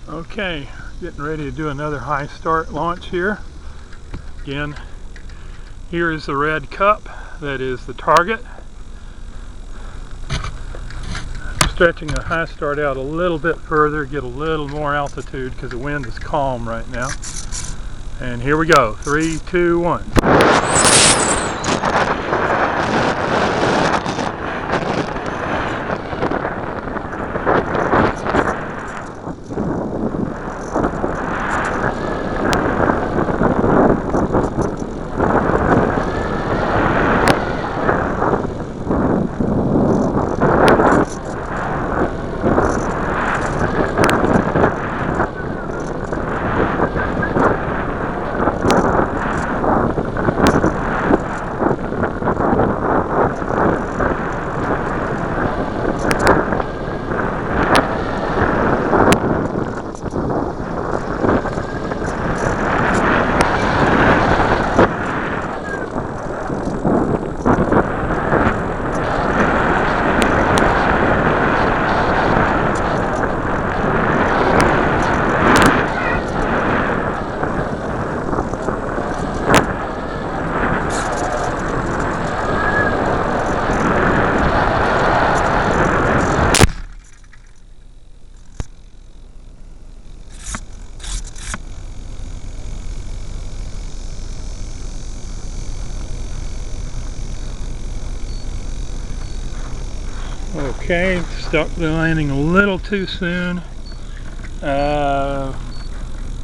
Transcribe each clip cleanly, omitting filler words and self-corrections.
Okay, getting ready to do another high start launch here. Again, here is the red cup, that is the target. Stretching the high start out a little bit further, get a little more altitude because the wind is calm right now. And here we go, 3, 2, 1. Okay, stuck the landing a little too soon.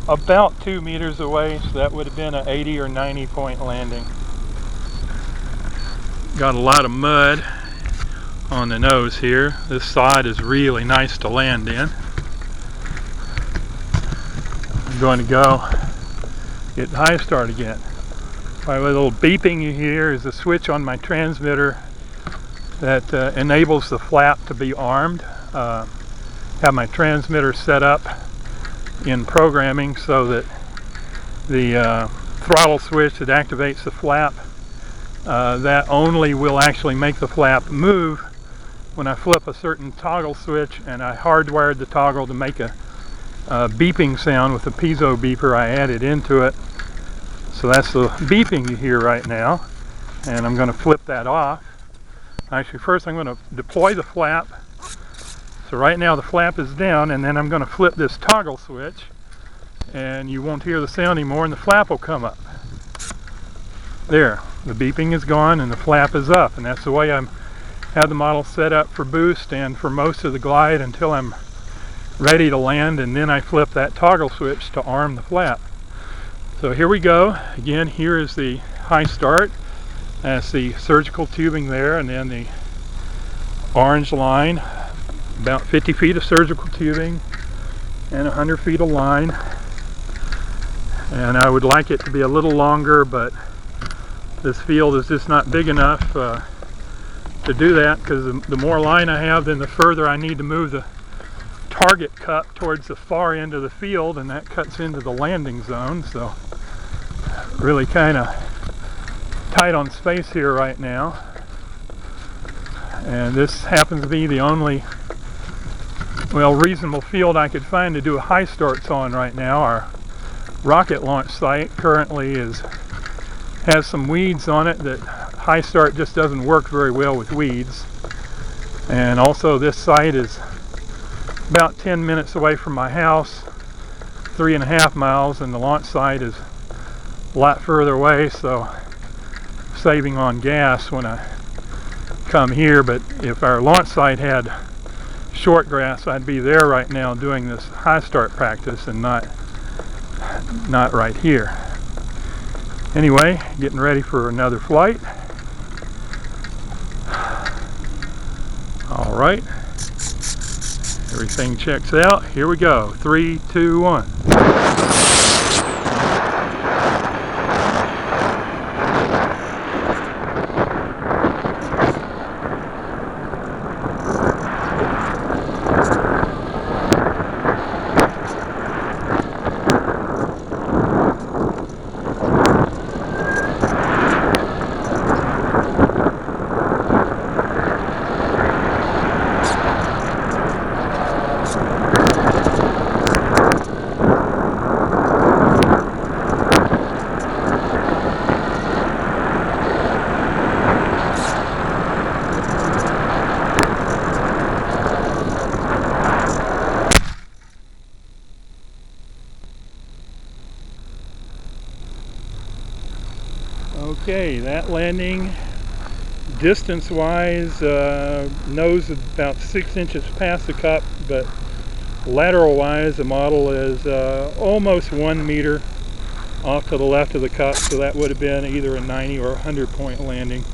About 2 meters away, so that would have been an 80 or 90 point landing. Got a lot of mud on the nose here. This side is really nice to land in. I'm going to go get the high start again. My little beeping you hear is a switch on my transmitter that enables the flap to be armed. Have my transmitter set up in programming so that the throttle switch that activates the flap, that only will actually make the flap move when I flip a certain toggle switch, and I hardwired the toggle to make a beeping sound with a piezo beeper I added into it. So that's the beeping you hear right now, and I'm going to flip that off. Actually, first I'm going to deploy the flap. So right now the flap is down, and then I'm going to flip this toggle switch, and you won't hear the sound anymore, and the flap will come up. There, the beeping is gone and the flap is up, and that's the way I have the model set up for boost and for most of the glide until I'm ready to land, and then I flip that toggle switch to arm the flap. So here we go. Again, here is the high start. That's the surgical tubing there, and then the orange line, about 50 feet of surgical tubing and 100 feet of line. And I would like it to be a little longer, but this field is just not big enough to do that, because the more line I have, then the further I need to move the target cup towards the far end of the field, and that cuts into the landing zone. So really kind of tight on space here right now, and this happens to be the only reasonable field I could find to do a high starts on right now. Our rocket launch site currently has some weeds on it that high start just doesn't work very well with weeds, and also this site is about 10 minutes away from my house, 3.5 miles, and the launch site is a lot further away, so saving on gas when I come here. But if our launch site had short grass, I'd be there right now doing this high start practice and not right here. Anyway, getting ready for another flight. All right, everything checks out. Here we go, 3, 2, 1. Okay, that landing distance-wise, nose is about 6 inches past the cup, but lateral-wise the model is almost 1 meter off to the left of the cup, so that would have been either a 90 or 100 point landing.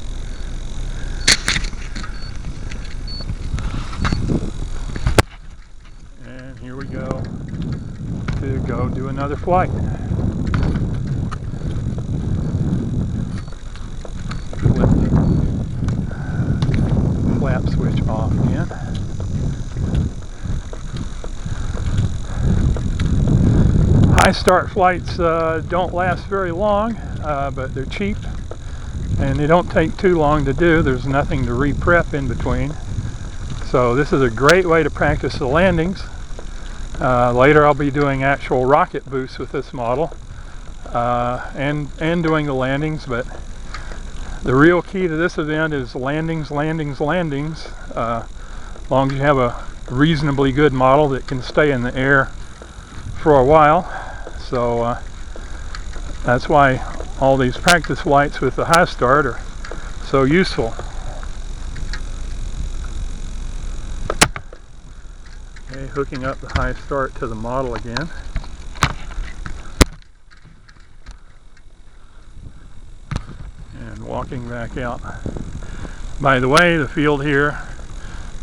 And here we go to go do another flight. Flip the flap switch off again. High start flights don't last very long, but they're cheap and they don't take too long to do. There's nothing to re-prep in between. So this is a great way to practice the landings. Later I'll be doing actual rocket boosts with this model and doing the landings, but the real key to this event is landings, landings, landings. As long as you have a reasonably good model that can stay in the air for a while. So that's why all these practice flights with the high start are so useful. Okay, hooking up the high start to the model again. And walking back out. By the way, the field here,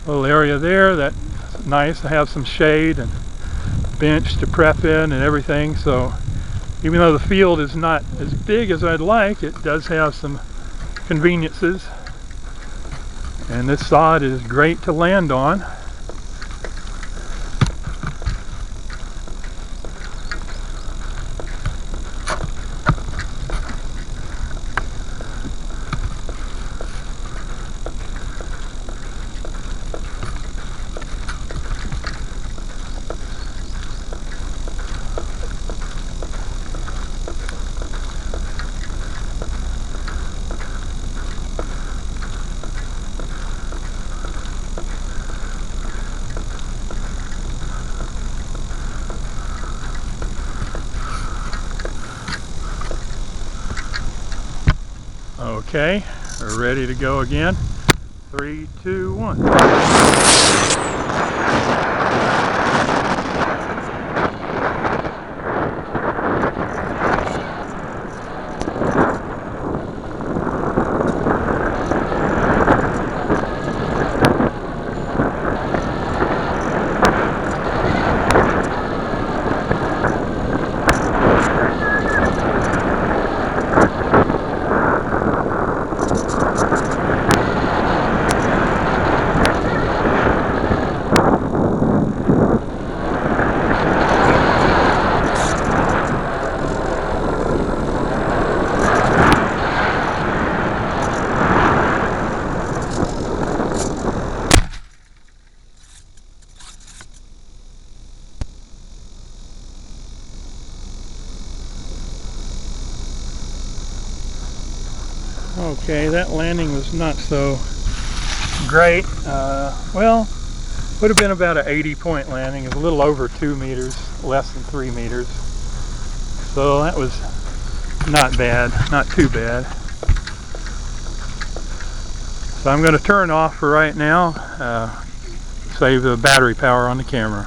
little area there, that's nice to have some shade and bench to prep in and everything. So even though the field is not as big as I'd like, it does have some conveniences. And this sod is great to land on. Okay, we're ready to go again. 3, 2, 1. Okay, that landing was not so great. Well, would have been about an 80 point landing. It was a little over 2 meters, less than 3 meters. So that was not bad, not too bad. So I'm going to turn off for right now, save the battery power on the camera.